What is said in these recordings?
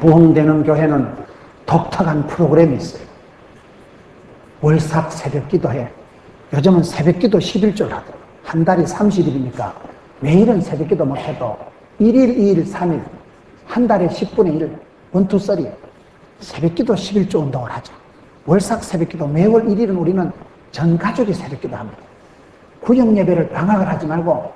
부흥되는 교회는 독특한 프로그램이 있어요. 월삭 새벽기도회. 요즘은 새벽기도 11절 하더라고요. 한 달이 30일이니까 매일은 새벽기도 못해도 1일, 2일, 3일 한 달에 10분의 1 1, 2, 3 새벽기도 11조 운동을 하죠. 월삭 새벽기도 매월 1일은 우리는 전 가족이 새벽기도 합니다. 구역 예배를 방학을 하지 말고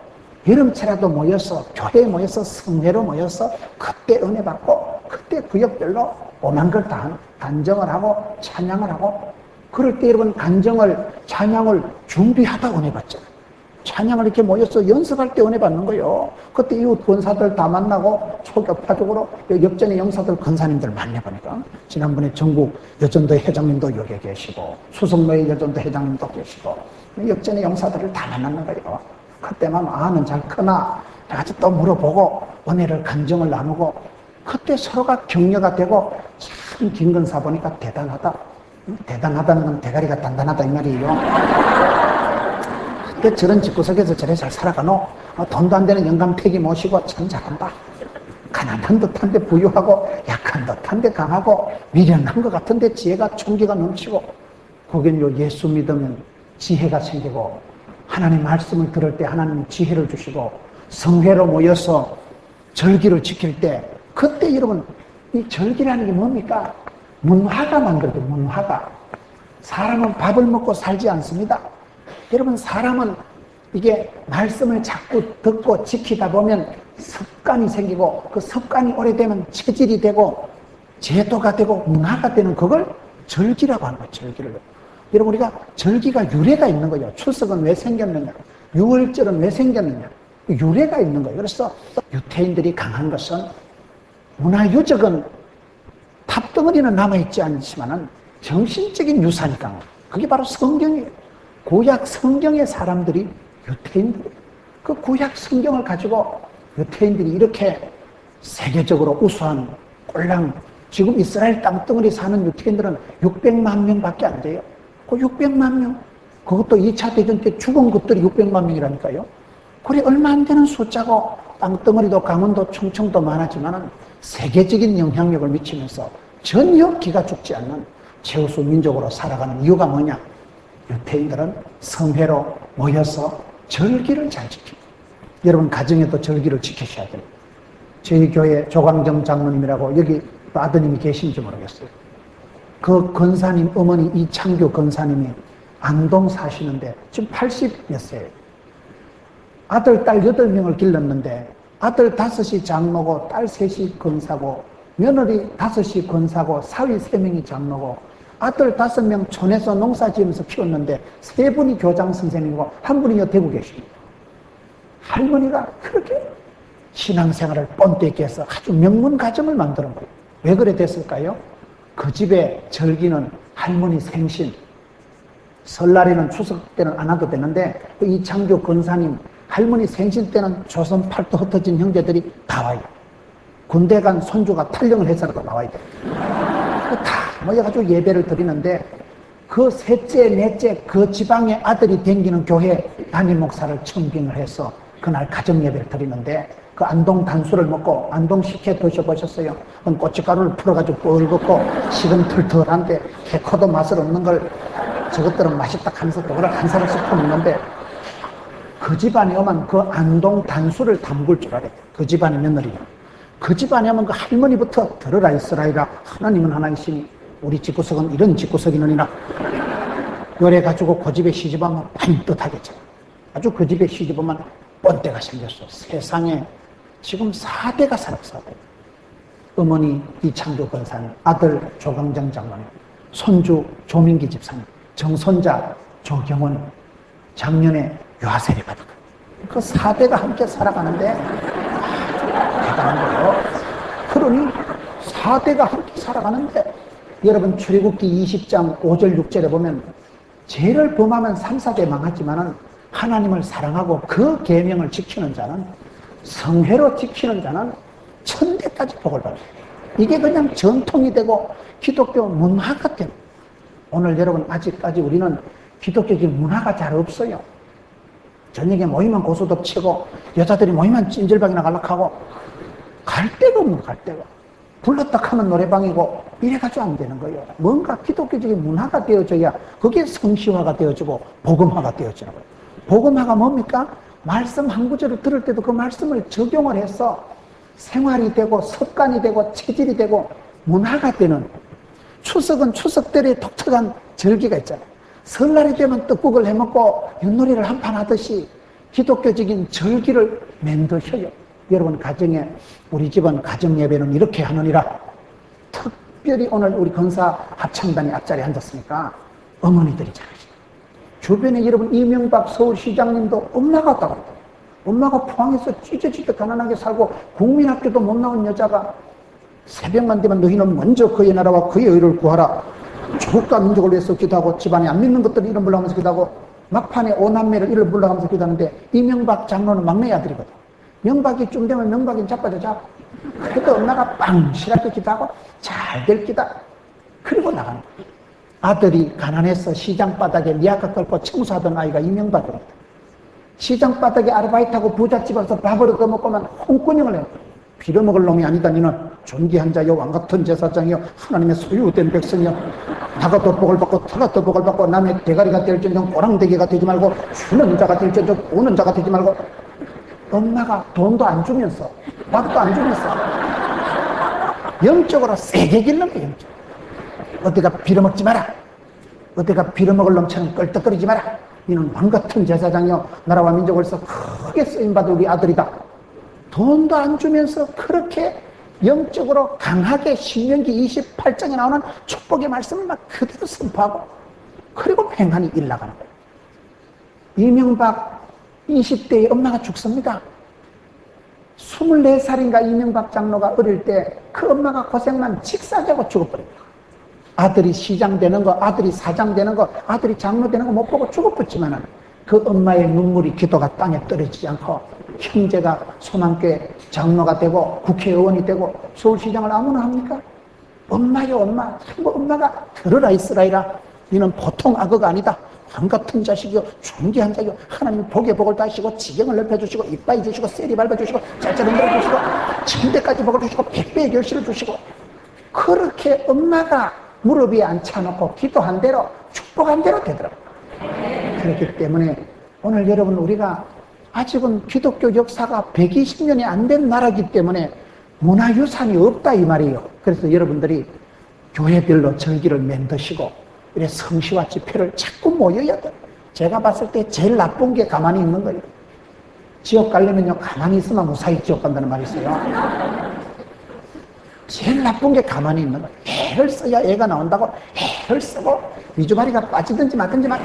여름철에도 모여서 교회에 모여서 성회로 모여서 그때 은혜 받고 그때 구역별로 오만 걸 다 간정을 하고 찬양을 하고 그럴 때 여러분 간정을 찬양을 준비하다 은혜 받잖아요. 찬양을 이렇게 모여서 연습할 때 은혜 받는 거예요. 그때 이웃 권사들 다 만나고 초교파적으로 역전의 영사들 권사님들 만나보니까 지난번에 전국 여전도 회장님도 여기 계시고 수성로의 여전도 회장님도 계시고 역전의 영사들을 다 만났는 거예요. 그때만 아는 잘 크나 해가지고 또 물어보고 은혜를 간정을 나누고 그때 서로가 격려가 되고 참 김근사 보니까 대단하다. 대단하다는 건 대가리가 단단하다 이 말이에요. 그때 저런 집구석에서 저래 잘 살아가노? 돈도 안 되는 영감택이 모시고 참 잘한다. 가난한 듯한데 부유하고 약한 듯한데 강하고 미련한 것 같은데 지혜가 총기가 넘치고 거긴 요 예수 믿으면 지혜가 생기고 하나님 말씀을 들을 때 하나님 지혜를 주시고 성회로 모여서 절기를 지킬 때 그때 여러분 이 절기라는 게 뭡니까? 문화가 만들어도 문화가 사람은 밥을 먹고 살지 않습니다. 여러분 사람은 이게 말씀을 자꾸 듣고 지키다 보면 습관이 생기고 그 습관이 오래되면 체질이 되고 제도가 되고 문화가 되는 그걸 절기라고 하는 거예요. 절기를. 여러분 우리가 절기가 유래가 있는 거예요. 추석은 왜 생겼느냐, 유월절은 왜 생겼느냐, 유래가 있는 거예요. 그래서 유태인들이 강한 것은 문화유적은 탑덩어리는 남아있지 않지만은 정신적인 유산이 강해요. 그게 바로 성경이에요. 구약 성경의 사람들이 유태인들이에요. 그 구약 성경을 가지고 유태인들이 이렇게 세계적으로 우수한 꼴랑 지금 이스라엘 땅덩어리 사는 유태인들은 600만 명밖에 안 돼요. 그 600만 명 그것도 2차 대전 때 죽은 것들이 600만 명이라니까요. 그래 얼마 안 되는 숫자고 땅덩어리도 강원도 충청도 많았지만은 세계적인 영향력을 미치면서 전혀 기가 죽지 않는 최우수 민족으로 살아가는 이유가 뭐냐? 유태인들은 성회로 모여서 절기를 잘 지킵니다. 여러분 가정에도 절기를 지키셔야 돼요. 저희 교회 조광정 장로님이라고 여기 아드님이 계신지 모르겠어요. 그 권사님 어머니 이창규 권사님이 안동 사시는데 지금 80몇 세예요. 아들 딸 8명을 길렀는데 아들 5이 장로고 딸 3이 권사고 며느리 5이 권사고 사위 3명이 장로고 아들 5명 촌에서 농사지으면서 키웠는데 3분이 교장 선생님이고 1분이 대구 계십니다. 할머니가 그렇게 신앙생활을 뻔때 있게 해서 아주 명문 가정을 만드는 거예요. 왜 그래 됐을까요? 그 집의 절기는 할머니 생신, 설날에는 추석 때는 안 와도 되는데 그 이창규 권사님 할머니 생신 때는 조선 팔도 흩어진 형제들이 다 와요. 군대 간 손주가 탈영을 해서라도 나와야 돼요. 다 모여가지고 예배를 드리는데 그 셋째, 넷째 그 지방의 아들이 댕기는 교회 담임 목사를 청빙을 해서 그날 가정 예배를 드리는데 그 안동 단수를 먹고 안동 식혜 드셔보셨어요? 그건 고춧가루를 풀어가지고 뻘겋고 식은 털털한데 개코도 맛을 없는 걸 저것들은 맛있다 하면서 그걸 한 사람씩 퍼먹는데 그 집안에 오면 그 안동 단수를 담글 줄 알아요. 그 집안의 며느리는. 그 집안에 오면 그 할머니부터 들어라 이스라엘아 하나님은 하나이시니 우리 집구석은 이런 집구석이느니라 요래가지고 그 집에 시집오면 반듯하겠죠. 아주 그 집에 시집오면 뻔때가 생겼어. 세상에 지금 4대가 살았어. 4대. 어머니 이창조 권사님, 아들 조광정 장로님, 손주 조민기 집사님, 정손자 조경원, 작년에 유아세례 받은 거예요. 그 4대가 함께 살아가는데 대단한 거예요. 그러니 4대가 함께 살아가는데 여러분 출애굽기 20장 5절 6절에 보면 죄를 범하면 3, 4대 망하지만은 하나님을 사랑하고 그 계명을 지키는 자는 성회로 지키는 자는 천대까지 복을 받아요. 이게 그냥 전통이 되고 기독교 문화가 됩니다. 오늘 여러분 아직까지 우리는 기독교적인 문화가 잘 없어요. 저녁에 모이면 고소득 치고 여자들이 모이면 찜질방이나 갈락하고 갈 데가 없는 갈 데가. 불렀다 하면 노래방이고 이래가지고 안 되는 거예요. 뭔가 기독교적인 문화가 되어져야 그게 성시화가 되어지고 복음화가 되어지는 거예요. 복음화가 뭡니까? 말씀 한 구절을 들을 때도 그 말씀을 적용을 해서 생활이 되고 습관이 되고 체질이 되고 문화가 되는. 추석은 추석들의 독특한 절기가 있잖아요. 설날이 되면 떡국을 해먹고 윷놀이를 한판 하듯이 기독교적인 절기를 만드셔요. 여러분 가정에, 우리 집은 가정예배는 이렇게 하느니라. 특별히 오늘 우리 건사 합창단이 앞자리에 앉았으니까 어머니들이 잘하시죠. 주변에 여러분 이명박 서울시장님도 엄마가 왔다고 그랬다. 엄마가 포항에서 찢어지듯 가난하게 살고 국민학교도 못 나온 여자가 새벽만 되면 너희는 먼저 그의 나라와 그의 의를 구하라. 조국과 민족을 위해서 기도하고 집안에 안 믿는 것들을 이름 불러가면서 기도하고 막판에 오남매를 이름 불러가면서 기도하는데 이명박 장로는 막내 아들이거든. 명박이 좀 되면 명박이 자빠져 잡. 그래도 엄마가 빵실하게 기도하고 잘 될 기다. 그리고 나가는 거야. 아들이 가난해서 시장 바닥에 리아카 끌고 청소하던 아이가 이명박입니다. 시장 바닥에 아르바이트하고 부잣집에서 밥을 얻어먹고만 홍군형을 해요. 빌어먹을 놈이 아니다. 너는 존귀한 자요 왕같은 제사장이요 하나님의 소유된 백성이요. 나가 돋복을 받고 타가 돋복을 받고 남의 대가리가 될지언정 꼬랑대기가 되지 말고 주는 자가 될지언정 오는 자가 되지 말고. 엄마가 돈도 안 주면서 밥도 안 주면서 영적으로 세게 길는 거예요. 영적으로. 어디가 빌어먹지 마라. 어디가 빌어먹을 놈처럼 껄떡거리지 마라. 너는 왕같은 제사장이요 나라와 민족을 위해서 크게 쓰임받을 우리 아들이다. 돈도 안 주면서 그렇게 영적으로 강하게 신명기 28장에 나오는 축복의 말씀을 막 그대로 선포하고 그리고 팽하니 일나가는 거예요. 이명박 20대에 엄마가 죽습니다. 24살인가 이명박 장로가 어릴 때 그 엄마가 고생만 직사하고 죽어버립니다. 아들이 시장 되는 거, 아들이 사장 되는 거, 아들이 장로 되는 거 못 보고 죽어버렸지만은 그 엄마의 눈물이 기도가 땅에 떨어지지 않고 형제가 소망교회 장로가 되고 국회의원이 되고 서울시장을 아무나 합니까? 엄마요 엄마. 참고 엄마가 들어라 이스라엘아. 너는 보통 악어가 아니다. 왕같은 자식이요 존귀한 자요 하나님 복에 복을 다시고 지경을 넓혀주시고 이빠이 주시고 세리 밟아주시고 짤짤 흔들어주시고 천대까지 복을 주시고 백배의 결실을 주시고 그렇게 엄마가 무릎 위에 앉혀놓고 기도한 대로 축복한 대로 되더라고요. 그렇기 때문에 오늘 여러분 우리가 아직은 기독교 역사가 120년이 안 된 나라이기 때문에 문화유산이 없다 이 말이에요. 그래서 여러분들이 교회별로 절기를 만드시고 이래 성시와 집회를 자꾸 모여야 돼. 제가 봤을 때 제일 나쁜 게 가만히 있는 거예요. 지옥 가려면요 가만히 있으면 무사히 지옥 간다는 말이 있어요. 제일 나쁜 게 가만히 있는 거예요. 애를 써야 애가 나온다고 애를 쓰고 위주바리가 빠지든지 마든지만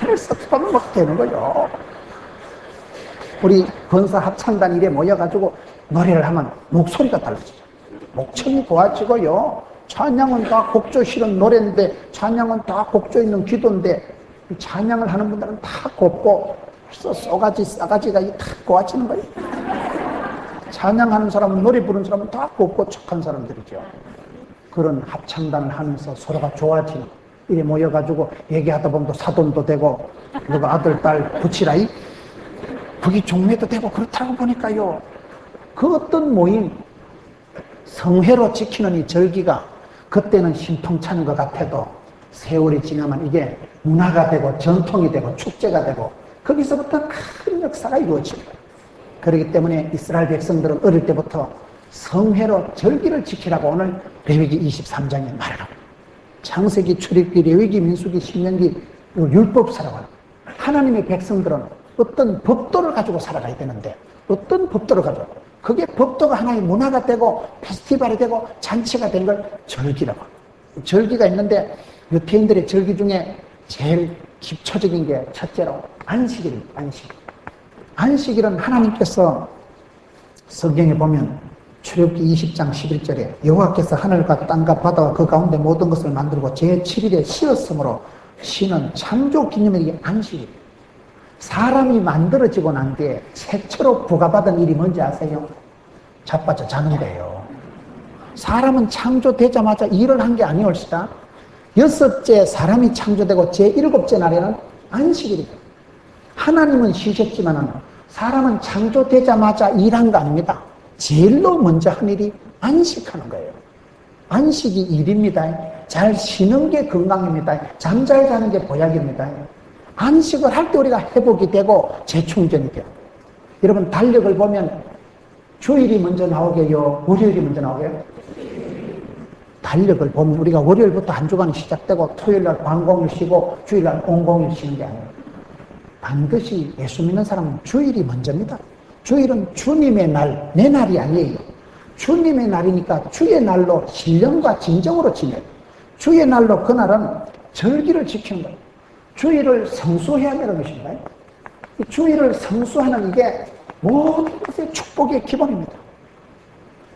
애를 써서 하면 뭐 되는 거예요. 우리 건사 합창단 일에 모여가지고 노래를 하면 목소리가 달라지죠. 목청이 좋아지고요. 찬양은 다 곡조 실은 노래인데 찬양은 다 곡조 있는 기도인데 찬양을 하는 분들은 다 곱고 벌써 쏘가지 싸가지가 다 고와지는 거예요. 찬양하는 사람은 노래 부르는 사람은 다 곱고 착한 사람들이죠. 그런 합창단을 하면서 서로가 좋아지는 이래 모여가지고 얘기하다 보면 또 사돈도 되고 누가 아들 딸 붙이라이 그게 종매도 되고 그렇다고 보니까요. 그 어떤 모임 성회로 지키는 이 절기가 그때는 신통찮은 것 같아도 세월이 지나면 이게 문화가 되고 전통이 되고 축제가 되고 거기서부터 큰 역사가 이루어집니다. 그렇기 때문에 이스라엘 백성들은 어릴 때부터 성회로 절기를 지키라고 오늘 레위기 23장에 말을 합니다. 창세기, 출애굽기, 레위기, 민수기, 신명기 율법사라고 합니다. 하나님의 백성들은 어떤 법도를 가지고 살아가야 되는데 어떤 법도를 가지고 그게 법도가 하나의 문화가 되고 페스티벌이 되고 잔치가 된 걸 절기라고 합니다. 절기가 있는데 유태인들의 절기 중에 제일 기초적인 게 첫째로 안식일입니다. 안식일. 안식일은 하나님께서 성경에 보면 출애굽기 20장 11절에 여호와께서 하늘과 땅과 바다와 그 가운데 모든 것을 만들고 제7일에 쉬었으므로 쉬는 창조 기념일이 안식일입니다. 사람이 만들어지고 난 뒤에 최초로 부과받은 일이 뭔지 아세요? 자빠져 자는 거예요. 사람은 창조되자마자 일을 한 게 아니올시다. 여섯째 사람이 창조되고 제7째 날에는 안식일입니다. 하나님은 쉬셨지만 사람은 창조되자마자 일한 거 아닙니다. 제일로 먼저 한 일이 안식하는 거예요. 안식이 일입니다. 잘 쉬는 게 건강입니다. 잠 잘 자는 게 보약입니다. 안식을 할 때 우리가 회복이 되고 재충전이 돼요. 여러분 달력을 보면 주일이 먼저 나오게요? 월요일이 먼저 나오게요? 달력을 보면 우리가 월요일부터 한 주간이 시작되고 토요일날 관공일 쉬고 주일날 온공일 쉬는 게 아니에요. 반드시 예수 믿는 사람은 주일이 먼저입니다. 주일은 주님의 날, 내 날이 아니에요. 주님의 날이니까 주의 날로 신령과 진정으로 지내요. 주의 날로 그날은 절기를 지키는 거예요. 주일을 성수해야 되는 것입니다. 주일을 성수하는 이게 모든 것의 축복의 기본입니다.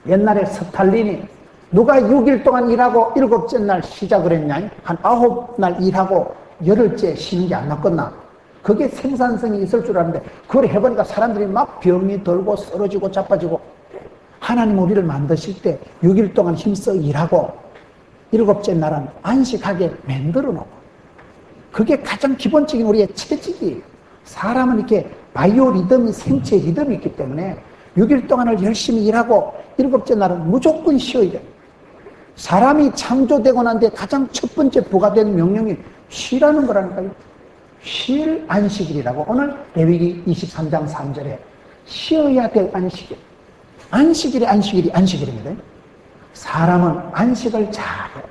옛날에 스탈린이 누가 6일 동안 일하고 7째 날 시작을 했냐? 한 9날 일하고 8일째 쉬는 게 안 낫겠나? 그게 생산성이 있을 줄 아는데 그걸 해보니까 사람들이 막 병이 들고 쓰러지고 자빠지고. 하나님 우리를 만드실 때 6일 동안 힘써 일하고 7째 날은 안식하게 만들어 놓고, 그게 가장 기본적인 우리의 체질이에요. 사람은 이렇게 바이오 리듬이, 생체 리듬이 있기 때문에 6일 동안을 열심히 일하고 7째 날은 무조건 쉬어야 돼요. 사람이 창조되고 난 뒤에 가장 첫 번째 부과된 명령이 쉬라는 거라니까요. 쉴 안식일이라고. 오늘 레위기 23장 3절에 쉬어야 될 안식일. 안식일이 안식일입니다. 사람은 안식을 잘해야 돼요.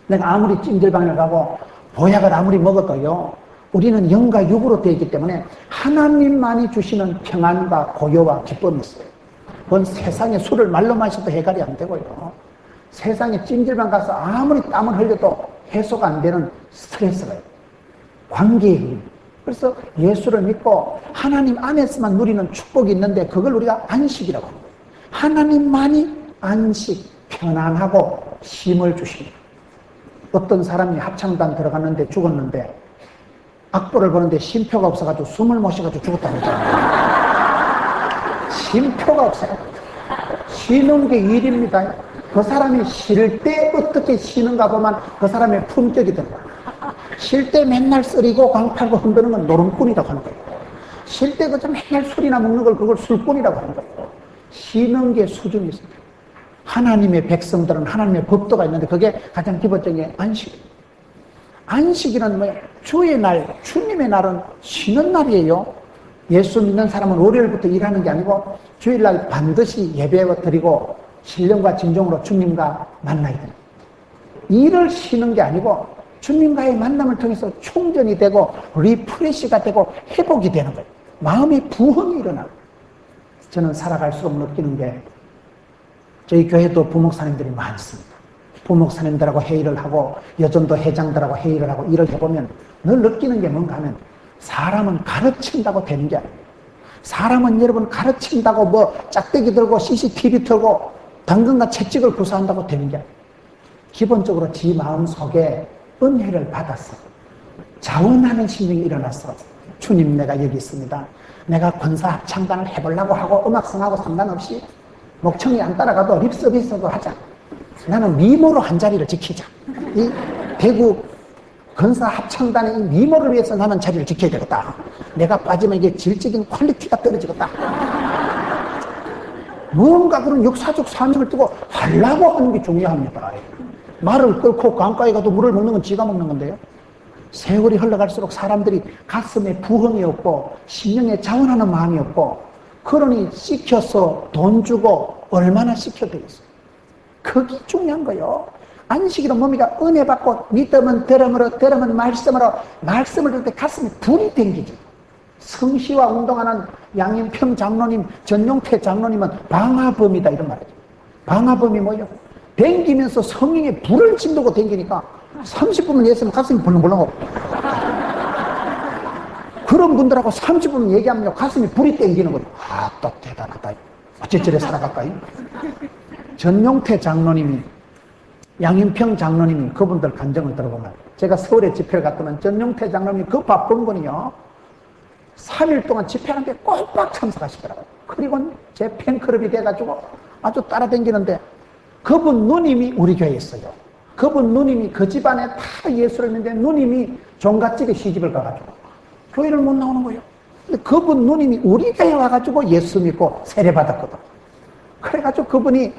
내가 아무리 찜질방에 가고 보약을 아무리 먹어도요, 우리는 영과 육으로 되어 있기 때문에 하나님만이 주시는 평안과 고요와 기쁨이 있어요. 그건 세상에 술을 말로 마셔도 해결이 안 되고요. 세상에 찜질방 가서 아무리 땀을 흘려도 해소가 안 되는 스트레스가 있어요. 관계의 힘. 그래서 예수를 믿고 하나님 안에서만 누리는 축복이 있는데 그걸 우리가 안식이라고 합니다. 하나님만이 안식, 편안하고 쉼을 주십니다. 어떤 사람이 합창단 들어갔는데 죽었는데 악보를 보는데 쉼표가 없어가지고 숨을 못 쉬어가지고 죽었다고 그러잖아요. 쉼표가 없어요. 쉬는 게 일입니다. 그 사람이 쉴 때 어떻게 쉬는가 보면 그 사람의 품격이 들어요. 쉴 때 맨날 쓰리고 광팔고 흔드는 건 노름꾼이라고 하는 거예요. 쉴 때 그저 맨날 술이나 먹는 걸 그걸 술꾼이라고 하는 거예요. 쉬는 게 수준이 있습니다. 하나님의 백성들은 하나님의 법도가 있는데 그게 가장 기본적인 안식이에요. 안식이란 뭐예요? 주의 날, 주님의 날은 쉬는 날이에요. 예수 믿는 사람은 월요일부터 일하는 게 아니고 주일날 반드시 예배 드리고 신령과 진정으로 주님과 만나야 됩니다. 일을 쉬는 게 아니고 주님과의 만남을 통해서 충전이 되고 리프레시가 되고 회복이 되는 거예요. 마음의 부흥이 일어나요. 저는 살아갈수록 느끼는 게 저희 교회도 부목사님들이 많습니다. 부목사님들하고 회의를 하고 여전도 회장들하고 회의를 하고 일을 해보면 늘 느끼는 게 뭔가 하면 사람은 가르친다고 되는 게 아니에요. 사람은 여러분 가르친다고 뭐 짝대기 들고 CCTV 틀고 당근과 채찍을 구사한다고 되는 게 아니에요. 기본적으로 지 마음속에 은혜를 받았어. 자원하는 심령이 일어났어. 주님 내가 여기 있습니다. 내가 권사 합창단을 해보려고 하고 음악성하고 상관없이 목청이 안 따라가도 립서비스도 하자. 나는 미모로 한 자리를 지키자. 이 대구 권사 합창단의 이 미모를 위해서 나는 자리를 지켜야 되겠다. 내가 빠지면 이게 질적인 퀄리티가 떨어지겠다. 무언가 그런 역사적 사명을 두고 하려고 하는 게 중요합니다. 말을 끓고 강가에 가도 물을 먹는 건 지가 먹는 건데요. 세월이 흘러갈수록 사람들이 가슴에 부흥이 없고 심령에 자원하는 마음이 없고 그러니 시켜서 돈 주고 얼마나 시켜드렸어요. 그게 중요한 거예요. 안식일은 뭡니까? 은혜 받고 믿음은 들음으로 들음은 말씀으로 말씀을 들을 때 가슴에 불이 땡기죠. 성시와 운동하는 양인평 장로님, 전용태 장로님은 방화범이다 이런 말이죠. 방화범이 뭐예요? 댕기면서 성령에 불을 짓누고 댕기니까 30분만 얘기했으면 가슴이 벌렁벌렁하고 그런 분들하고 30분 얘기하면 가슴이 불이 땡기는 거예요. 아, 또 대단하다. 어째 저래 살아갈까요? 전용태 장로님이, 양인평 장로님이 그분들 간증을 들어보면 제가 서울에 집회를 갔더니 전용태 장로님이 그 바쁜 분이요 3일 동안 집회하는데 꼬박 참석하시더라고요. 그리고 제 팬클럽이 돼가지고 아주 따라다니는데 그분 누님이 우리 교회에 있어요. 그분 누님이 그 집안에 다 예수를 믿는데 누님이 종갓집에 시집을 가가지고 교회를 못 나오는 거예요. 근데 그분 누님이 우리 교회에 와가지고 예수 믿고 세례받았거든. 그래가지고 그분이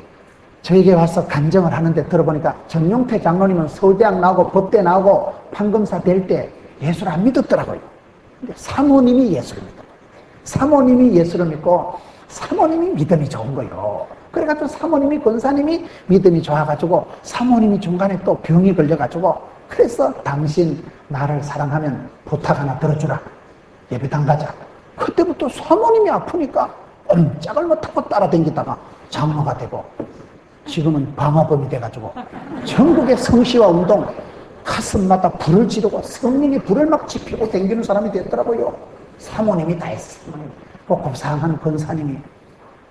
저에게 와서 간증을 하는데 들어보니까 정용태 장로님은 서울대학 나오고 법대 나오고 판검사 될 때 예수를 안 믿었더라고요. 근데 사모님이 예수를 믿어요. 사모님이 예수를 믿고 사모님이 믿음이 좋은 거예요. 그래가지고 사모님이 권사님이 믿음이 좋아가지고 사모님이 중간에 또 병이 걸려가지고 그래서 당신 나를 사랑하면 부탁 하나 들어주라. 예배당 가자. 그때부터 사모님이 아프니까 꼼짝을 못하고 따라다니다가 장로가 되고 지금은 방화범이 돼가지고 전국의 성시와 운동 가슴마다 불을 지르고 성령이 불을 막 지피고 댕기는 사람이 됐더라고요. 사모님이 다 했어요. 곱상한 권사님이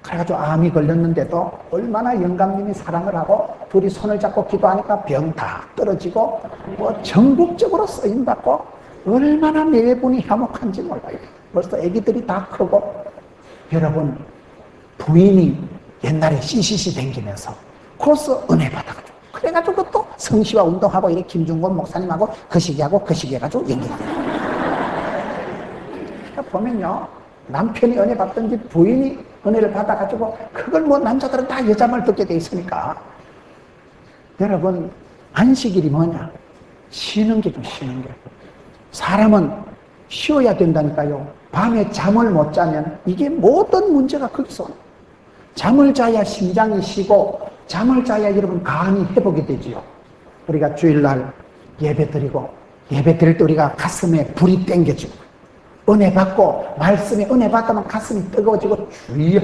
그래가지고 암이 걸렸는데도 얼마나 영감님이 사랑을 하고 둘이 손을 잡고 기도하니까 병 다 떨어지고 뭐 전국적으로 쓰임받고 얼마나 내분이 화목한지 몰라요. 벌써 애기들이 다 크고 여러분 부인이 옛날에 CCC 댕기면서 코스 은혜 받아가지고 그래가지고 또 성시와 운동하고 이렇게 김중곤 목사님하고 그 시기하고 그 시기 해가지고 연결돼요. 보면요 남편이 은혜 받든지 부인이 은혜를 받아가지고 그걸 뭐 남자들은 다 여자 말 듣게 돼 있으니까 여러분 안식일이 뭐냐? 쉬는 게 좀 쉬는 게 사람은 쉬어야 된다니까요. 밤에 잠을 못 자면 이게 모든 문제가 거기서 잠을 자야 심장이 쉬고 잠을 자야 여러분 간이 회복이 되지요. 우리가 주일날 예배 드리고 예배 드릴 때 우리가 가슴에 불이 땡겨지고 은혜 받고 말씀에 은혜 받다면 가슴이 뜨거워지고 주여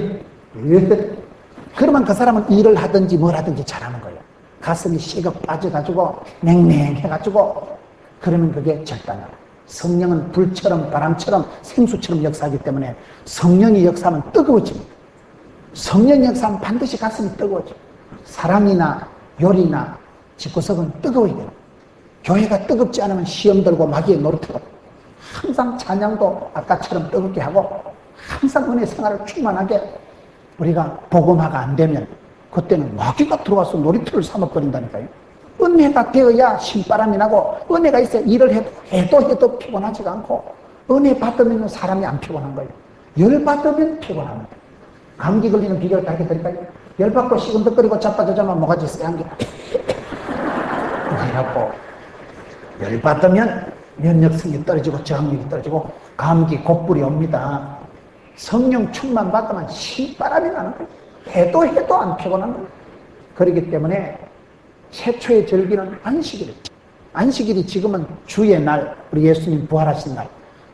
그러면 그 사람은 일을 하든지 뭘 하든지 잘하는 거예요. 가슴이 식어 빠져가지고 맹맹해가지고 그러면 그게 절단이에요. 성령은 불처럼 바람처럼 생수처럼 역사하기 때문에 성령이 역사하면 뜨거워집니다. 성령이 역사하면 반드시 가슴이 뜨거워져요. 사랑이나 요리나 집구석은 뜨거워야 돼요. 교회가 뜨겁지 않으면 시험 들고 마귀의 노릇하고 항상 찬양도 아까처럼 뜨겁게 하고 항상 은혜 생활을 충만하게 우리가 복음화가 안 되면 그때는 마귀가 들어와서 놀이터를 삼아버린다니까요. 은혜가 되어야 신바람이 나고 은혜가 있어야 일을 해도 피곤하지가 않고 은혜 받으면 사람이 안 피곤한 거예요. 열 받으면 피곤합니다. 감기 걸리는 비결을 다 해드릴까요? 열 받고 시근덕거리고 자빠져자면 뭐가지 쎄한 게 그래갖고 열 받으면 면역성이 떨어지고 저항력이 떨어지고 감기 곧불이 옵니다. 성령 충만 받으면 신바람이 나는 거예요. 해도 안 피곤한 거예요. 그렇기 때문에 최초의 절기는 안식일이에요. 안식일이 지금은 주의 날, 우리 예수님 부활하신 날,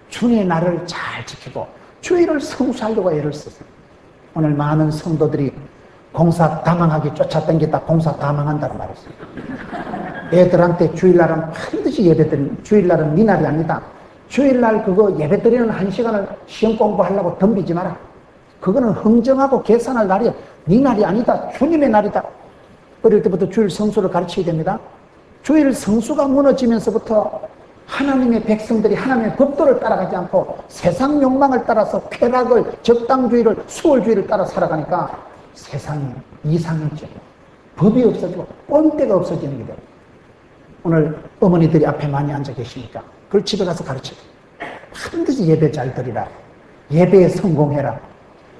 주의 날을 잘 지키고 주의를 성수하려고 애를 썼어요. 오늘 많은 성도들이 공사 다망하게 쫓아다니다 공사 다망한다고 말했어요. 애들한테 주일날은 반드시 예배드리는, 주일날은 네 날이 아니다. 주일날 그거 예배드리는 1시간을 시험 공부하려고 덤비지 마라. 그거는 흥정하고 계산할 날이야. 네 날이 아니다. 주님의 날이다. 어릴 때부터 주일 성수를 가르치게 됩니다. 주일 성수가 무너지면서부터 하나님의 백성들이 하나님의 법도를 따라가지 않고 세상 욕망을 따라서 쾌락을, 적당주의를, 수월주의를 따라 살아가니까 세상이 이상해져. 법이 없어지고 꼰대가 없어지는 게 돼요. 오늘 어머니들이 앞에 많이 앉아 계시니까 그걸 집에 가서 가르쳐요. 반드시 예배 잘 드리라. 예배에 성공해라.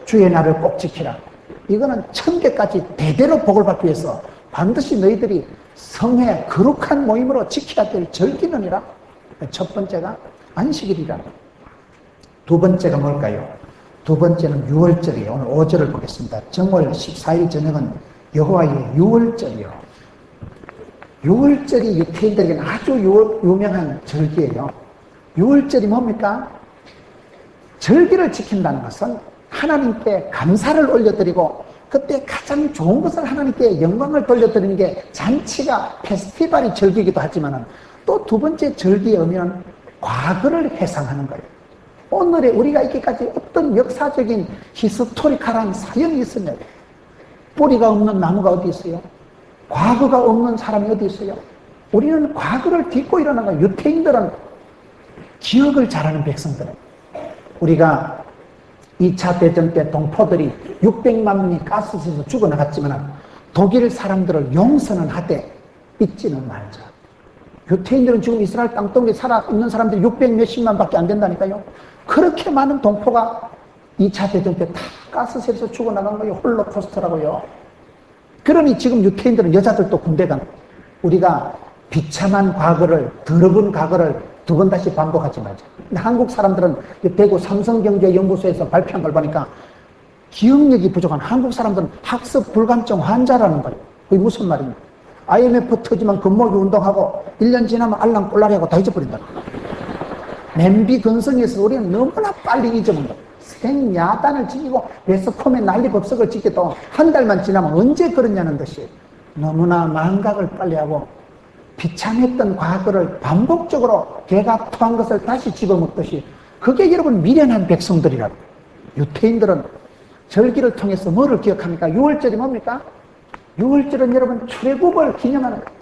주의 날을 꼭 지키라. 이거는 1000개까지 대대로 복을 받기 위해서 반드시 너희들이 성회 거룩한 모임으로 지켜야 될 절기는이라. 첫 번째가 안식일이라. 두 번째가 뭘까요? 두 번째는 유월절이에요. 오늘 5절을 보겠습니다. 정월 14일 저녁은 여호와의 유월절이요. 유월절이 유태인들에게는 아주 유명한 절기예요. 유월절이 뭡니까? 절기를 지킨다는 것은 하나님께 감사를 올려드리고 그때 가장 좋은 것을 하나님께 영광을 돌려드리는 게 잔치가 페스티벌이 절기이기도 하지만 또 두 번째 절기의 의미는 과거를 회상하는 거예요. 오늘에 우리가 이렇게까지 어떤 역사적인 히스토리컬한 사연이 있으면 뿌리가 없는 나무가 어디 있어요? 과거가 없는 사람이 어디 있어요? 우리는 과거를 딛고 일어난 거예요. 유태인들은 기억을 잘하는 백성들은. 우리가 2차 대전 때 동포들이 600만 명이 가스에서 죽어나갔지만 독일 사람들을 용서는 하되 잊지는 말자. 유태인들은 지금 이스라엘 땅덩이에 살아있는 사람들이 600 몇십만 밖에 안 된다니까요. 그렇게 많은 동포가 2차 대전 때 다 가스실에서 죽어나간 거예요. 홀로코스트라고요. 그러니 지금 유태인들은 여자들도 군대 간 우리가 비참한 과거를, 더러운 과거를 두 번 다시 반복하지 말자. 근데 한국 사람들은 대구 삼성경제연구소에서 발표한 걸 보니까 기억력이 부족한 한국 사람들은 학습 불감증 환자라는 거예요. 그게 무슨 말입니까? IMF 터지면 금모기 운동하고 1년 지나면 알랑꼴라리 하고 다 잊어버린다. 냄비 근성에서 우리는 너무나 빨리 잊어먹는 거예요. 생야단을 지키고 매스컴에 난리법석을 지켜도 한 달만 지나면 언제 그러냐는 듯이 너무나 망각을 빨리 하고 비참했던 과거를 반복적으로 개가 토한 것을 다시 집어먹듯이 그게 여러분 미련한 백성들이라고. 유태인들은 절기를 통해서 뭐를 기억합니까? 6월절이 뭡니까? 6월절은 여러분 출애굽을 기념하는 거예요.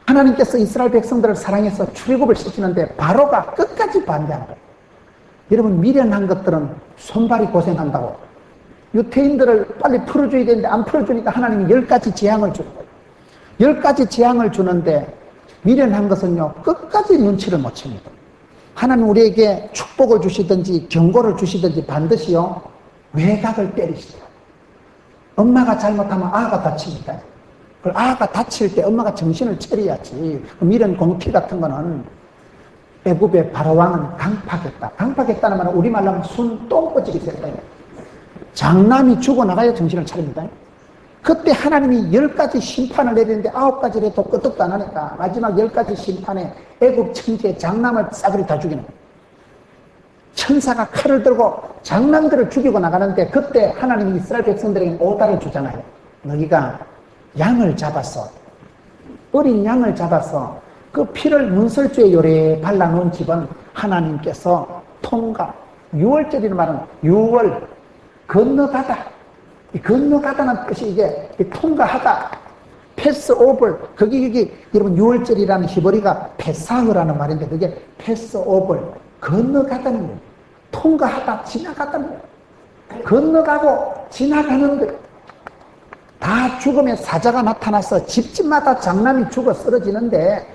하나님께서 이스라엘 백성들을 사랑해서 출애굽을 시키는데 바로가 끝까지 반대한 거예요. 여러분 미련한 것들은 손발이 고생한다고. 유태인들을 빨리 풀어줘야 되는데 안 풀어주니까 하나님이 10가지 재앙을 주는 거예요. 10가지 재앙을 주는데 미련한 것은요 끝까지 눈치를 못 챕니다. 하나님 우리에게 축복을 주시든지 경고를 주시든지 반드시요 외곽을 때리시죠. 엄마가 잘못하면 아가 다칩니다. 아가 다칠 때 엄마가 정신을 차려야지. 미련 공티 같은 거는 애굽의 바로왕은 강팍했다. 강팍했다는 말은 우리말로 하면 순 똥꼬집이 셌다. 장남이 죽어나가야 정신을 차립니다. 그때 하나님이 10가지 심판을 내리는데 9가지를 해도 끄떡도 안 하니까 마지막 10가지 심판에 애굽 천지의 장남을 싸그리 다 죽이는 거예요. 천사가 칼을 들고 장남들을 죽이고 나가는데 그때 하나님이 이스라엘 백성들에게 오다를 주잖아요. 너희가 양을 잡았어. 어린 양을 잡아서 그 피를 문설주에 요래 발라놓은 집은 하나님께서 통과. 6월절이라는 말은 6월 건너가다. 이 건너가다는 뜻이 이게 통과하다. 패스 오버. 거기 여러분 6월절이라는 히브리가 페사흐라는 말인데 그게 패스 오버. 건너가다는 거예요. 통과하다, 지나가다는 거예요. 건너가고 지나가는 거예요. 다 죽음의 사자가 나타나서 집집마다 장남이 죽어 쓰러지는데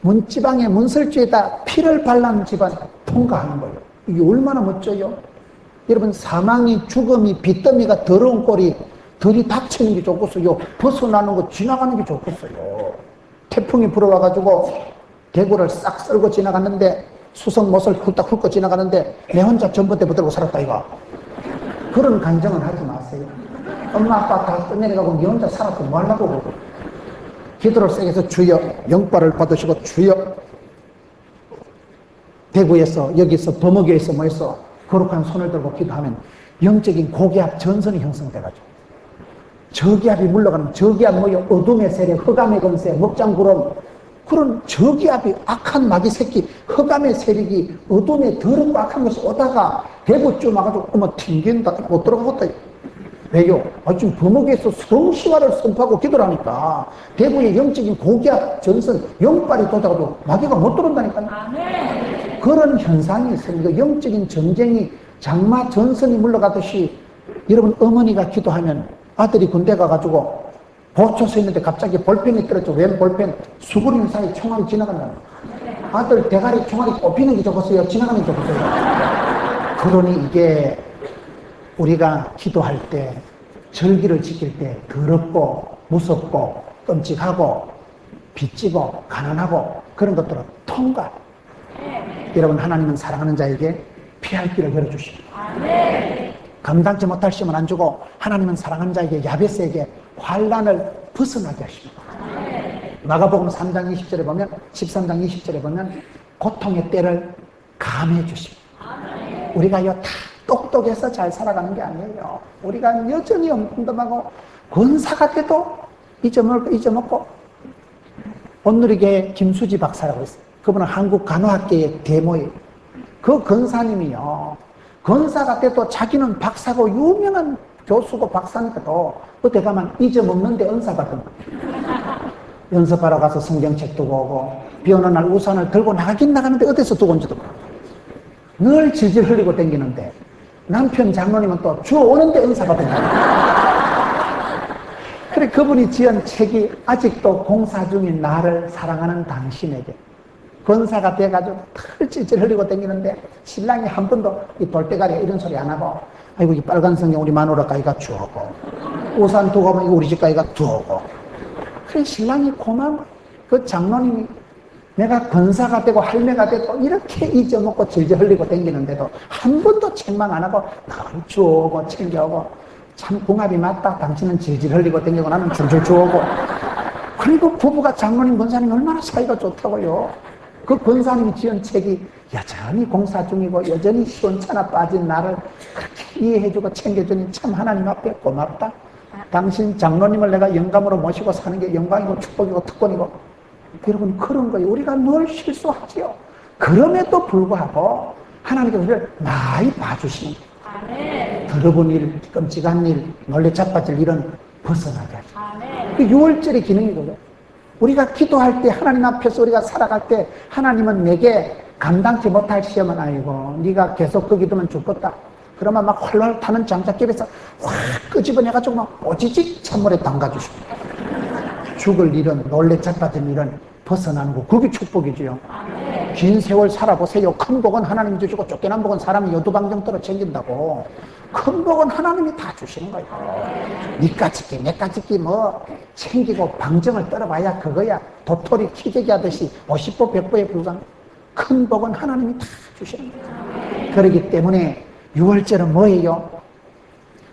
문지방의 문설주에다 피를 발라놓은 집안 통과하는 거예요. 이게 얼마나 멋져요? 여러분 사망이 죽음이 빚더미가 더러운 꼴이 들이닥치는 게 좋겠어요. 벗어나는 거 지나가는 게 좋겠어요. 태풍이 불어와가지고 대구를 싹 쓸고 지나갔는데 수성못을 훌딱 훑고 지나가는데 내 혼자 전봇대 붙들고 살았다 이거. 그런 간정은 하지 마세요. 엄마 아빠 다 떠내려가고 니 혼자 살았고 뭐 하려고. 기도를 세게 해서 주여 영빨을 받으시고 주여 대구에서 여기서 범어교에서 뭐해서 거룩한 손을 들고 기도하면 영적인 고기압 전선이 형성돼가지고 저기압이 물러가는 저기압 뭐요 어둠의 세력 흑암의 권세 먹장구름 그런 저기압이 악한 마귀 새끼 흑암의 세력이 어둠의 더럽고 악한 것이 오다가 대구쯤 와가지고 어머 튕긴다 못 들어가겠다. 왜요? 지금 범어교에서 성시화를 선포하고 기도를 하니까 대구의 영적인 고기압 전선 영빨이 돋아가지고 마귀가 못 들어온다니까요. 아멘. 그런 현상이 있습니다. 영적인 전쟁이 장마 전선이 물러가듯이 여러분 어머니가 기도하면 아들이 군대 가가지고 보초 서 있는데 갑자기 볼펜이 떨어져. 웬 볼펜? 수그림 사이 총알이 지나간다. 아들 대가리 총알이 꼽히는 게 좋겠어요? 지나가는 게 좋겠어요? 그러니 이게 우리가 기도할 때 절기를 지킬 때 더럽고 무섭고 끔찍하고 빚지고 가난하고 그런 것들은 통과. 여러분 하나님은 사랑하는 자에게 피할 길을 열어주십니다. 감당치 못할 시험은 안 주고 하나님은 사랑하는 자에게 야베스에게 환난을 벗어나게 하십니다. 마가복음 3장 20절에 보면 13장 20절에 보면 고통의 때를 감해 주십니다. 우리가요 다 똑똑해서 잘 살아가는 게 아니에요. 우리가 여전히 엄덤하고 권사가 돼도 잊어먹고 온누리교회 김수지 박사라고 있어요. 그분은 한국 간호학계의 대모예요. 그 권사님이요 권사가 돼도 자기는 박사고 유명한 교수고 박사니까도 어디 가면 잊어먹는데 은사 받은 거예요. 연습하러 가서 성경책 두고 오고 비 오는 날 우산을 들고 나가긴 나가는데 어디서 두고 온지도 모르고 늘 질질 흘리고 다니는데 남편 장로님은 또 주 오는데 은사 받은 거예요. 그래 그분이 지은 책이 아직도 공사 중인 나를 사랑하는 당신에게 권사가 돼가지고 털 찔찔 흘리고 다니는데 신랑이 한 번도 이 돌대가리 이런 소리 안 하고 아이고 이 빨간 성경 우리 마누라까지가 주고 우산 두고 오면 이거 우리 집까지가 두고 그래 신랑이 고마워. 그 장로님이 내가 권사가 되고 할매가 되고 이렇게 잊어먹고 질질 흘리고 다니는데도 한 번도 책망 안 하고 늘 주고 챙겨오고 참 궁합이 맞다. 당신은 질질 흘리고 다니고 나는 줄줄 주고 그리고 부부가 장로님 권사님 얼마나 사이가 좋다고요. 그 권사님이 지은 책이 여전히 공사 중이고 여전히 시원찮아 빠진 나를 그렇게 이해해주고 챙겨주니 참 하나님 앞에 고맙다. 당신 장로님을 내가 영감으로 모시고 사는 게 영광이고 축복이고 특권이고 여러분 그런 거예요. 우리가 늘 실수하지요. 그럼에도 불구하고 하나님께서 우리를 많이 봐주시는 거예요. 들어본 일, 끔찍한 일, 놀래 자빠질 일은 벗어나게 하죠. 그 6월절의 기능이거든요. 우리가 기도할 때 하나님 앞에서 우리가 살아갈 때 하나님은 내게 감당치 못할 시험은 아니고 네가 계속 거기 두면 죽겠다. 그러면 막 헐헐 타는 장작길에서 확 끄집어내가지고 막 오지직 찬물에 담가주십니다. 죽을 일은 놀래 자빠진 일은 벗어나는 거 그게 축복이지요. 긴 세월 살아보세요. 큰 복은 하나님이 주시고 쫓겨난 복은 사람이 여두방정터로 챙긴다고. 큰 복은 하나님이 다 주시는 거예요. 니까짓기 내까짓기 뭐 챙기고 방정을 떨어봐야 그거야. 도토리 키재기 하듯이 50보 100보에 불과한 큰 복은 하나님이 다 주시는 거예요. 그렇기 때문에 6월절은 뭐예요?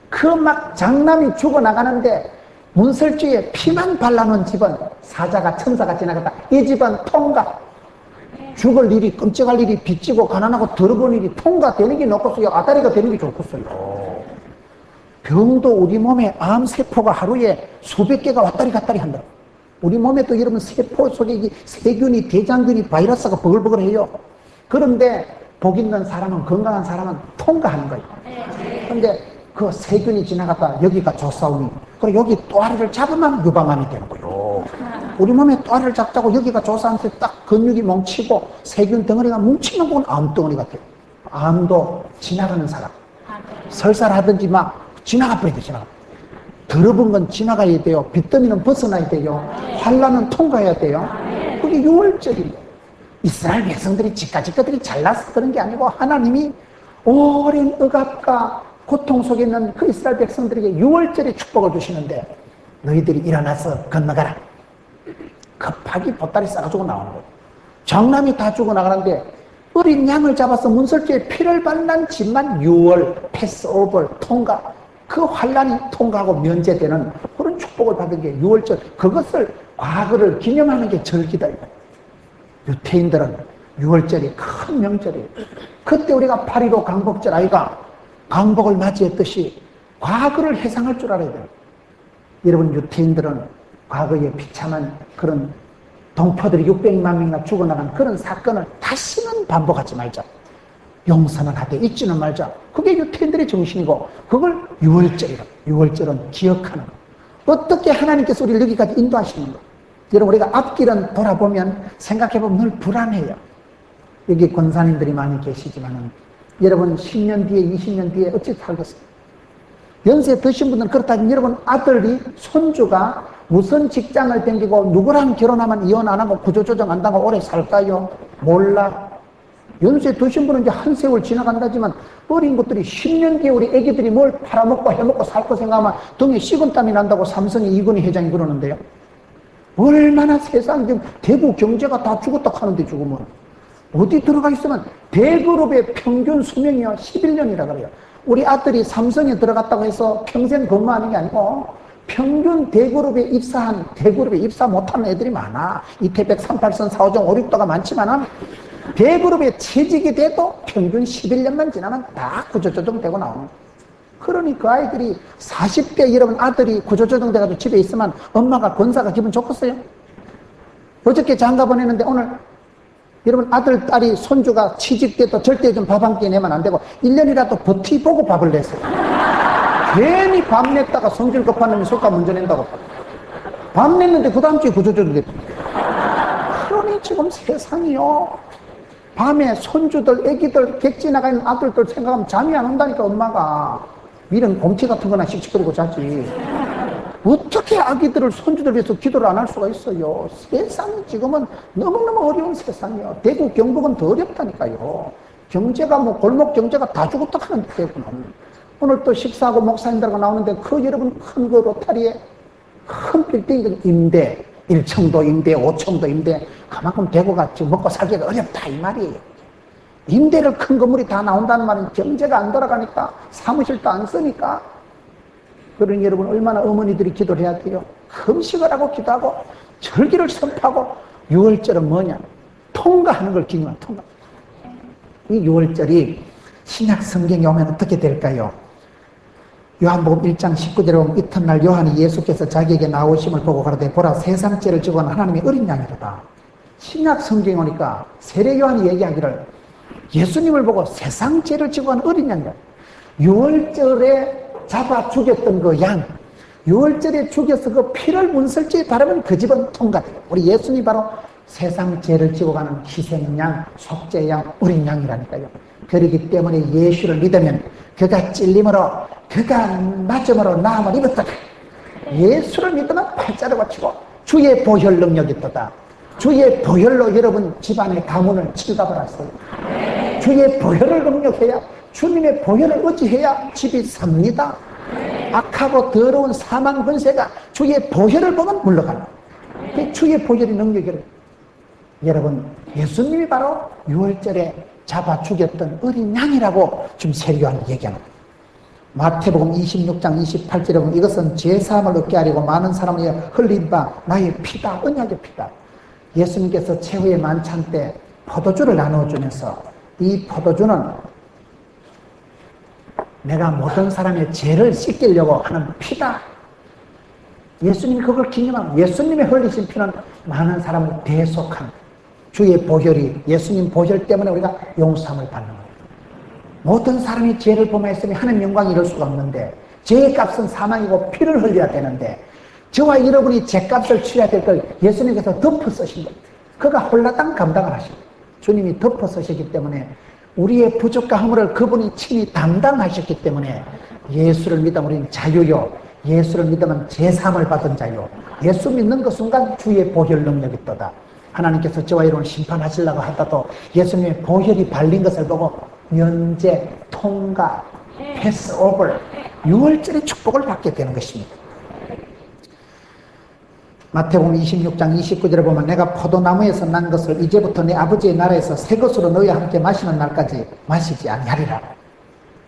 그 막 장남이 죽어나가는데 문설주에 피만 발라놓은 집은 사자가 천사가 지나갔다. 이 집은 통과. 죽을 일이 끔찍할 일이 빚지고 가난하고 더러운 일이 통과되는 게 놓고서요. 아다리가 되는 게 좋겠어요. 병도 우리 몸에 암세포가 하루에 수백 개가 왔다리 갔다리 한다. 우리 몸에 또 여러분 세포 속에 세균이 대장균이 바이러스가 버글버글해요. 그런데 복 있는 사람은 건강한 사람은 통과하는 거예요. 그런데 그 세균이 지나갔다 여기가 조사오니 그리고 여기 또아리를 잡으면 유방암이 되는 거예요. 우리 몸에 또아리를 잡자고 여기가 조사한테 딱 근육이 뭉치고 세균 덩어리가 뭉치는 건 암덩어리 같아요. 암도 지나가는 사람 설사하든지 막 지나가 버리게 지나가. 더러운 건 지나가야 돼요. 빚더미는 벗어나야 돼요. 환난은 통과해야 돼요. 그게 6월절이에요. 이스라엘 백성들이 지까지까들이 잘나서 그런 게 아니고 하나님이 오랜 억압과 고통 속에 있는 그 이스라엘 백성들에게 6월절에 축복을 주시는데 너희들이 일어나서 건너가라. 급하게 보따리 싸가지고 나오는 거예요. 장남이 다 죽어나가는데 어린 양을 잡아서 문설주에 피를 발란 집만 6월 패스오버 통과 그 환란이 통과하고 면제되는 그런 축복을 받은 게 6월절. 그것을 과거를 기념하는 게 절기다. 유태인들은 6월절이 큰 명절이에요. 그때 우리가 8.15 강복절 아이가 강복을 맞이했듯이 과거를 회상할 줄 알아야 돼요. 여러분 유태인들은 과거에 비참한 그런 동포들이 600만 명이나 죽어나간 그런 사건을 다시는 반복하지 말자. 용서는 하되 잊지는 말자. 그게 유태인들의 정신이고 그걸 6월절이라. 6월절은 기억하는 거. 어떻게 하나님께서 우리를 여기까지 인도하시는 거. 여러분 우리가 앞길은 돌아보면 생각해보면 늘 불안해요. 여기 권사님들이 많이 계시지만은 여러분 10년 뒤에 20년 뒤에 어찌 살겠어요? 연세 드신 분들은 그렇다면 여러분 아들이 손주가 무슨 직장을 댕기고 누구랑 결혼하면 이혼 안 하고 구조조정 한다고 오래 살까요? 몰라. 연세 드신 분은 이제 한 세월 지나간다지만 어린 것들이 10년 뒤에 우리 애기들이 뭘 팔아먹고 해먹고 살 거 생각하면 등에 식은땀이 난다고 삼성의 이건희 회장이 그러는데요. 얼마나 세상 지금 대구 경제가 다 죽었다 하는데 죽으면 어디 들어가 있으면 대그룹의 평균 수명이요 11년이라 그래요. 우리 아들이 삼성에 들어갔다고 해서 평생 근무하는 게 아니고 평균 대그룹에 입사한 대그룹에 입사 못하는 애들이 많아. 이태백 38선 4호점 569도가 많지만은 대그룹에 취직이 돼도 평균 11년만 지나면 다 구조조정 되고 나오는 거예요. 그러니 그 아이들이 40대 여러분 아들이 구조조정 돼가지고 집에 있으면 엄마가 권사가 기분 좋겠어요? 어저께 장가 보내는데 오늘 여러분 아들, 딸이, 손주가 취직돼도 절대 좀 밥 한 끼 내면 안 되고 1년이라도 버티보고 밥을 냈어요. 괜히 밥 냈다가 성질 급한 놈이 술값 먼저 낸다고. 밥 냈는데 그 다음 주에 구조조정 됐다. 그러니 지금 세상이요. 밤에 손주들, 애기들, 객지 나가 있는 아들들 생각하면 잠이 안 온다니까 엄마가. 밀은 곰치 같은 거나 씩씩거리고 자지. 어떻게 아기들을, 손주들 위해서 기도를 안 할 수가 있어요? 세상이 지금은 너무너무 어려운 세상이에요. 대구, 경북은 더 어렵다니까요. 경제가 골목 경제가 다 죽었다 하는 대구는. 오늘 또 식사하고 목사님들하고 나오는데 여러분 큰 로타리에 큰 빌딩 임대, 1층도 임대, 5층도 임대, 그만큼 대구가 지금 먹고 살기가 어렵다 이 말이에요. 임대를 큰 건물이 다 나온다는 말은 경제가 안 돌아가니까, 사무실도 안 쓰니까. 그러니 여러분 얼마나 어머니들이 기도를 해야 돼요? 금식을 하고 기도하고 절기를 선포하고. 6월절은 뭐냐? 통과하는 걸 기념하는 통과. 이 6월절이 신약 성경에 오면 어떻게 될까요? 요한복음 1장 19절에 보면 이튿날 요한이 예수께서 자기에게 나오심을 보고 가로되 보라 세상 죄를 지고 온 하나님의 어린 양이로다. 신약 성경에 오니까 세례 요한이 얘기하기를 예수님을 보고 세상 죄를 지고 온 어린 양이다. 6월절에 잡아 죽였던 그 양, 6월절에 죽여서 그 피를 문설주에 바르면 그 집은 통과돼요. 우리 예수님이 바로 세상 죄를 지고 가는 희생양, 속죄양, 어린 양이라니까요. 그렇기 때문에 예수를 믿으면 그가 찔림으로, 그가 맞음으로 나음을 입었다. 예수를 믿으면 팔자를 고치고 주의 보혈 능력이 있다. 주의 보혈로 여러분 집안의 가문을 치유가버렸어요. 주의 보혈을 능력해야, 주님의 보혈을 의지해야 집이 삽니다. 악하고 더러운 사망 권세가 주의 보혈을 보면 물러가는, 주의 보혈의 능력이에요. 여러분 예수님이 바로 6월절에 잡아 죽였던 어린 양이라고 지금 세례 요한이 얘기하는 거예요. 마태복음 26장 28절에 보면 이것은 죄사함을 얻게 하려고 많은 사람을 흘린 바 나의 피다, 언약의 피다. 예수님께서 최후의 만찬 때 포도주를 나누어주면서 이 포도주는 내가 모든 사람의 죄를 씻기려고 하는 피다. 예수님이 그걸 기념하고, 예수님의 흘리신 피는 많은 사람을 대속한 주의 보혈이, 예수님 보혈 때문에 우리가 용서함을 받는 거예요. 모든 사람이 죄를 범했으니 하나님 영광이 이룰 수가 없는데, 죄의 값은 사망이고 피를 흘려야 되는데, 저와 여러분이 죄값을 치러야 될 걸 예수님께서 덮어 쓰신 거예요. 그가 홀라당 감당을 하신 거예요. 주님이 덮어 쓰시기 때문에 우리의 부족과 허물을 그분이 친히 담당하셨기 때문에 예수를 믿으면 우리는 자유요, 예수를 믿으면 제사함을 받은 자요, 예수 믿는 그 순간 주의 보혈 능력이 있다. 하나님께서 저와 여러분을 심판하시려고 하다도 예수님의 보혈이 발린 것을 보고 면제, 통과, 패스오버, 6월절의 축복을 받게 되는 것입니다. 마태복음 26장 29절에 보면 내가 포도나무에서 난 것을 이제부터 내 아버지의 나라에서 새 것으로 너희와 함께 마시는 날까지 마시지 아니하리라.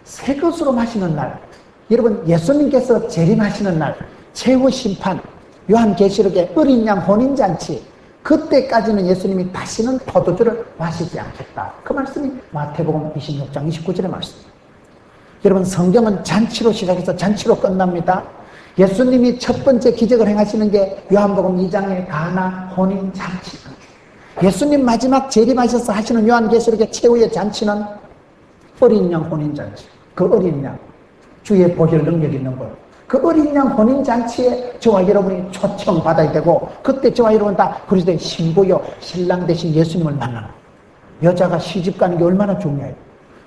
새 것으로 마시는 날, 여러분 예수님께서 재림하시는 날, 최후 심판, 요한계시록의 어린 양 혼인잔치, 그때까지는 예수님이 다시는 포도주를 마시지 않겠다. 그 말씀이 마태복음 26장 29절의 말씀입니다. 여러분 성경은 잔치로 시작해서 잔치로 끝납니다. 예수님이 첫 번째 기적을 행하시는 게 요한복음 2장의 가나 혼인잔치입니다. 예수님 마지막 재림하셔서 하시는 요한계시록의 최후의 잔치는 어린 양 혼인잔치. 그 어린 양, 주의 보혈 능력이 있는 것, 그 어린 양 혼인잔치에 저와 여러분이 초청받아야 되고, 그때 저와 여러분 다 그리스도의 신부요 신랑 되신 예수님을 만나는, 여자가 시집 가는 게 얼마나 중요해요.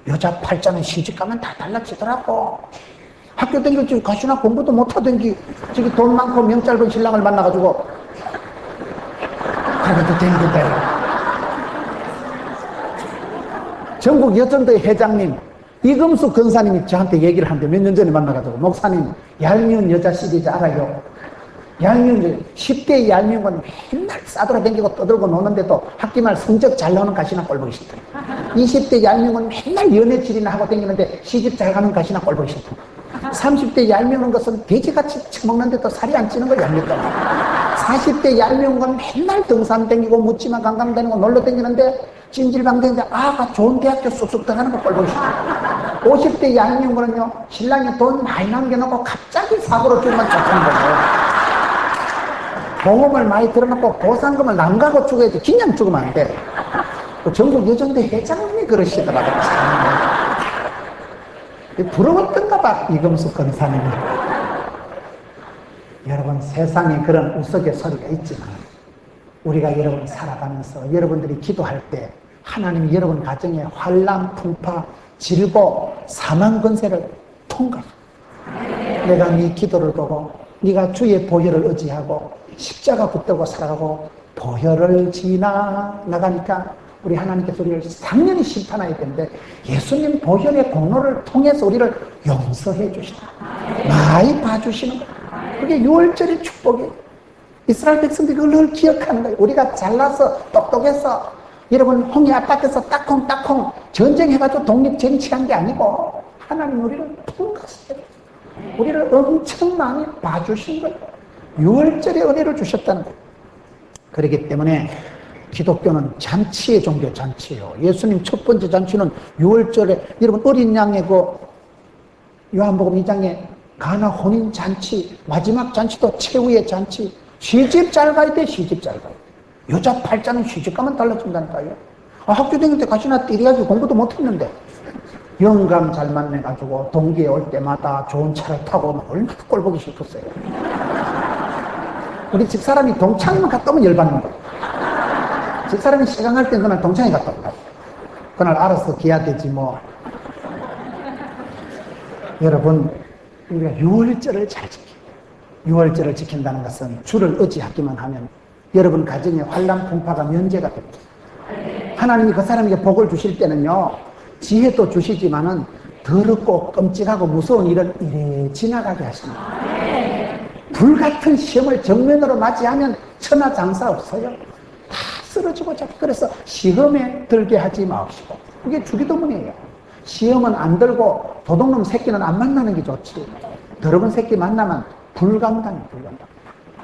여자 팔자는 시집 가면 다 달라지더라고. 학교 다닐 때 가시나 공부도 못하던지 저기 돈 많고 명 짧은 신랑을 만나가지고 가게도 댕기대. 전국 여전도의 회장님 이금수 근사님이 저한테 얘기를 하는데, 몇 년 전에 만나가지고 목사님 얄미운 여자 시리즈 알아요? 얄미운 10대의 얄미운 건 맨날 싸돌아다니고 떠들고 노는데도 학기말 성적 잘 나오는 가시나 꼴보기 싫다. 20대 얄미운 건 맨날 연애질이나 하고 다니는데 시집 잘 가는 가시나 꼴보기 싫다. 30대 얄미운 것은 돼지같이 처먹는데도 살이 안 찌는 걸 얄밉다. 40대 얄미운 건 맨날 등산 다니고 묻지마 강강 다니고 놀러 다니는데 찜질방 다니는데 아가 좋은 대학교 쑥쑥 들어가는 거 꼴보기 싫다. 50대 얄미운 거는요, 신랑이 돈 많이 남겨놓고 갑자기 사고로 죽으면 좋다는 거예요. 보험을 많이 들어놓고 보상금을 남가고 죽어야지 그냥 죽으면 안 돼. 전국 여전대 회장님이 그러시더라고요. 부러웠던가 봐, 이금수 권사님이. 여러분 세상에 그런 우스갯소리가 있지만 우리가 여러분 살아가면서 여러분들이 기도할 때 하나님이 여러분 가정에 환난, 풍파, 질보, 사망 권세를 통과해. 내가 네 기도를 보고 네가 주의 보혈을 의지하고 십자가 붙들고 살아가고 보혈을 지나 나가니까 우리 하나님께서 우리를 당연히 심판해야 되는데 예수님 보혈의 공로를 통해서 우리를 용서해 주시다. 많이 봐주시는 거예요. 그게 유월절의 축복이에요. 이스라엘 백성들이 그걸 늘 기억하는 거예요. 우리가 잘나서 똑똑해서 여러분 홍해 아파트에서 딱콩 전쟁해가지고 독립쟁취한 게 아니고 하나님 우리를 품갔어요. 우리를 엄청 많이 봐주신 거예요. 유월절의 은혜를 주셨다는 거예요. 그렇기 때문에 기독교는 잔치의 종교, 잔치예요. 예수님 첫 번째 잔치는 유월절에 여러분 어린 양의 그 요한복음 2장에 가나 혼인 잔치, 마지막 잔치도 최후의 잔치. 시집 잘 가야 돼, 시집 잘 가야 돼. 여자 팔자는 시집 가면 달라진다니까요. 학교 다닐 때 가시나 띠리하게 공부도 못했는데 영감 잘 만나가지고 동기에 올 때마다 좋은 차를 타고 얼마나 꼴보기 싫겠어요. 우리 집사람이 동창만 갔다 오면 열받는 거예요. 집사람이 시강할 때 그날 동창이 갔다 온다. 그날 알아서 기야 되지 뭐. 여러분 우리가 유월절을 잘 지켜요. 유월절을 지킨다는 것은 주를 의지하기만 하면 여러분 가정에 환난 풍파가 면제가 됩니다. 하나님이 그 사람에게 복을 주실 때는요 지혜도 주시지만은 더럽고 끔찍하고 무서운 일은 이래 지나가게 하십니다. 불같은 시험을 정면으로 맞이하면 천하장사 없어요. 다 쓰러지고 잡고. 그래서 시험에 들게 하지 마시고. 그게 주기도문이에요. 시험은 안 들고 도둑놈 새끼는 안 만나는 게 좋지. 더러운 새끼 만나면 불감당해, 불감당.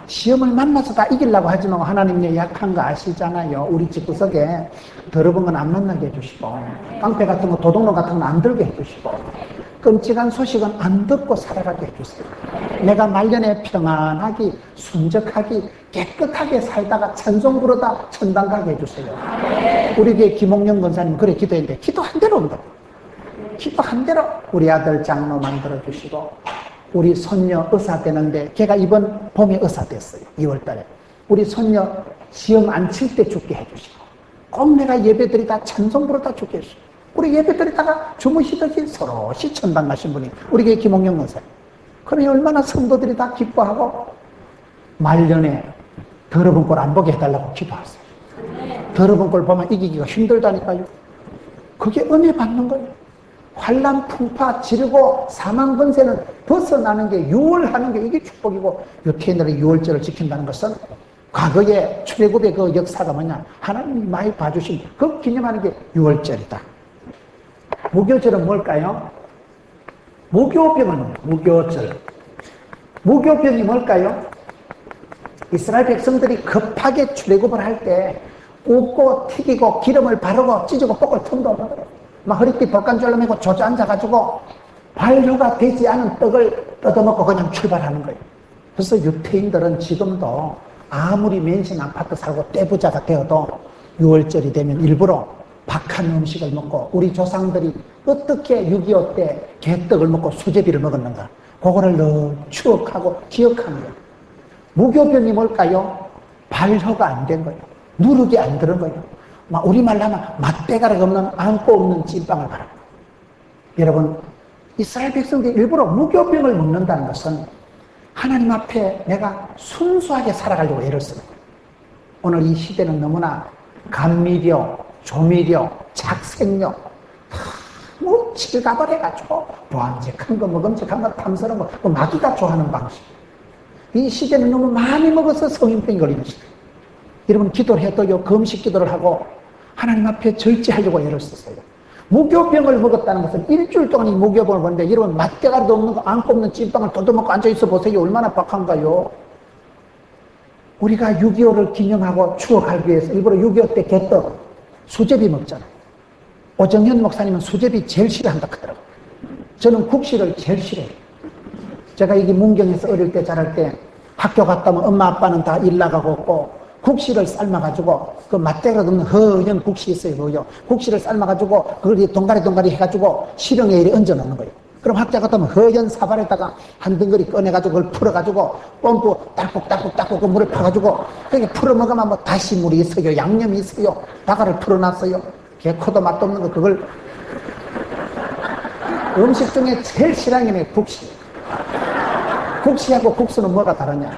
시험을 만나서 다 이기려고 하지 말고 하나님이 약한 거 아시잖아요. 우리 집구석에 더러운 건 안 만나게 해주시고 깡패 같은 거 도둑놈 같은 건 안 들게 해주시고 끔찍한 소식은 안 듣고 살아가게 해주세요. 내가 말년에 평안하게 순적하게 깨끗하게 살다가 찬송 부르다 천당 가게 해주세요. 우리 교회 김홍영 권사님 그래 기도했는데 기도 한 대로 온다. 기도 한 대로 우리 아들 장로 만들어 주시고 우리 손녀 의사 되는데 걔가 이번 봄에 의사 됐어요. 2월달에 우리 손녀 시험 안 칠 때 죽게 해주시고 꼭 내가 예배드리다 찬송 부르다 죽게 해주시고 우리 예배드리다가 주무시듯이 서로시 천당 가신 분이 우리 교회 김홍영 권사님. 그러니 얼마나 성도들이 다 기뻐하고 말년에 더러운 꼴 안 보게 해달라고 기도하세요. 더러운 꼴 보면 이기기가 힘들다니까요. 그게 은혜 받는 거예요. 환난 풍파 지르고 사망 권세는 벗어나는 게 유월하는 게 이게 축복이고 유태인들의 유월절을 지킨다는 것은 과거의 출애굽의 그 역사가 뭐냐 하나님이 많이 봐주신 그 기념하는 게 유월절이다. 무교절은 뭘까요? 무교병은 무교절. 무교병이 뭘까요? 이스라엘 백성들이 급하게 출애굽을 할 때 굽고 튀기고 기름을 바르고 찢고 볶을 틈도 없는 거예요. 막 허리띠 벌간줄로 매고 조져앉아가지고 발효가 되지 않은 떡을 뜯어먹고 그냥 출발하는 거예요. 그래서 유태인들은 지금도 아무리 맨신 아파트 살고 떼부자가 되어도 6월절이 되면 일부러 박한 음식을 먹고 우리 조상들이 어떻게 6.25 때 개떡을 먹고 수제비를 먹었는가 그거를 늘 추억하고 기억하는 거예요. 무교병이 뭘까요? 발효가 안 된 거예요. 누룩이 안 들은 거예요. 우리말로 하면 맛대가리가 없는 안고 없는 찐빵을 바랍니다. 여러분 이스라엘 백성들이 일부러 무교병을 먹는다는 것은 하나님 앞에 내가 순수하게 살아가려고 애를 쓰는 거예요. 오늘 이 시대는 너무나 감미료, 조미료, 착색료 뭐 칠갑을 해가지고 보암직한 거 먹음직한 거 탐스러운 거 마귀가 좋아하는 방식. 이 시대는 너무 많이 먹어서 성인병이 걸리는 시대. 여러분 기도를 해도요 금식 기도를 하고 하나님 앞에 절제하려고 애를 썼어요. 무교병을 먹었다는 것은 일주일 동안 이 무교병을 먹는데 여러분 맛대가리도 없는 거 안고 없는 찐빵을 뜯어먹고 앉아있어 보세요. 얼마나 박한가요. 우리가 6.25를 기념하고 추억하기 위해서 일부러 6.25 때 개떡 수제비 먹잖아요. 오정현 목사님은 수제비 제일 싫어한다 하더라고요. 저는 국시를 제일 싫어해요. 제가 이게 문경에서 어릴 때 자랄 때 학교 갔다 오면 엄마 아빠는 다 일 나가고 없고 국시를 삶아가지고 그 맛대가 없는 허연 국시 있어요. 뭐요? 국시를 삶아가지고 그걸 동가리 해가지고 시령에 이렇게 얹어놓는 거예요. 그럼 학교 갔다 오면 허연 사발에다가 한 덩어리 꺼내가지고 그걸 풀어가지고 pom프 딱국 그 물을 퍼가지고 그렇게 풀어 먹으면 뭐 다시물이 있어요. 양념이 있어요. 다가를 풀어놨어요. 개코도 맛도 없는 거 그걸 음식 중에 제일 싫어하는 게 국시. 국시하고 국수는 뭐가 다르냐?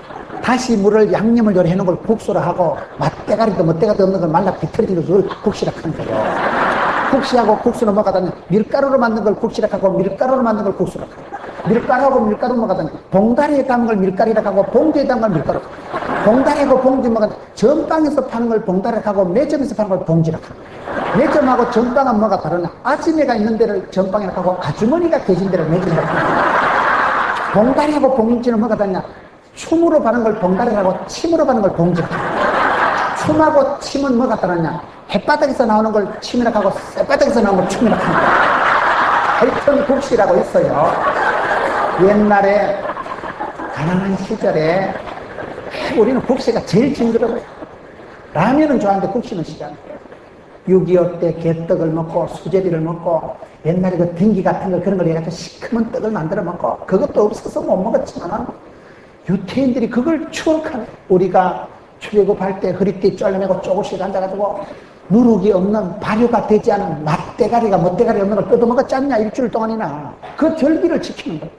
다시 물을 양념을 요리 해놓은 걸 국수로 하고 맛대가리도 멋대가리도 없는 걸 말라 비틀어진 걸 국시라 하는 거예요. 국시하고 국수는 뭐가 다르냐? 밀가루로 만든 걸 국시라 하고 밀가루로 만든 걸 국수라 하고, 밀가루하고 밀가루 뭐가 다르냐? 봉다리에 담은 걸 밀가루라 하고 봉지에 담은 걸 밀가루. 봉다리하고 봉지 뭐가 다르냐? 전방에서 파는 걸 봉다리라 하고 매점에서 파는 걸 봉지라 하고. 매점하고 전방은 뭐가 다르냐? 아줌매가 있는 데를 전방이라 하고 아주머니가 계신 데를 매점이라 하고. 봉다리하고 봉지는 뭐가 다르냐? 춤으로 바는 걸 봉다리라고 침으로 바는 걸 봉지라고. 춤하고 침은 뭐가 다르냐? 햇바닥에서 나오는 걸 침이라고 하고 쌔바닥에서 나오는 걸 춤이라고 하고. 하여튼 국시라고 있어요. 옛날에 가난한 시절에 우리는 국시가 제일 징그러워요. 라면은 좋아하는데 국시는 싫어하는 거예요. 6.25 때 개떡을 먹고 수제비를 먹고 옛날에 그 등기 같은 거 그런 걸 해가지고 시커먼 떡을 만들어 먹고 그것도 없어서 못 먹었지만 유태인들이 그걸 추억하네. 우리가 출애굽할 때 허리띠 잘라내고 조금씩 앉아가지고 누룩이 없는 발효가 되지 않은 맛대가리가 멋대가리 없는 걸 뜯어먹었지 않냐 일주일 동안이나 그 절기를 지키는 거예요.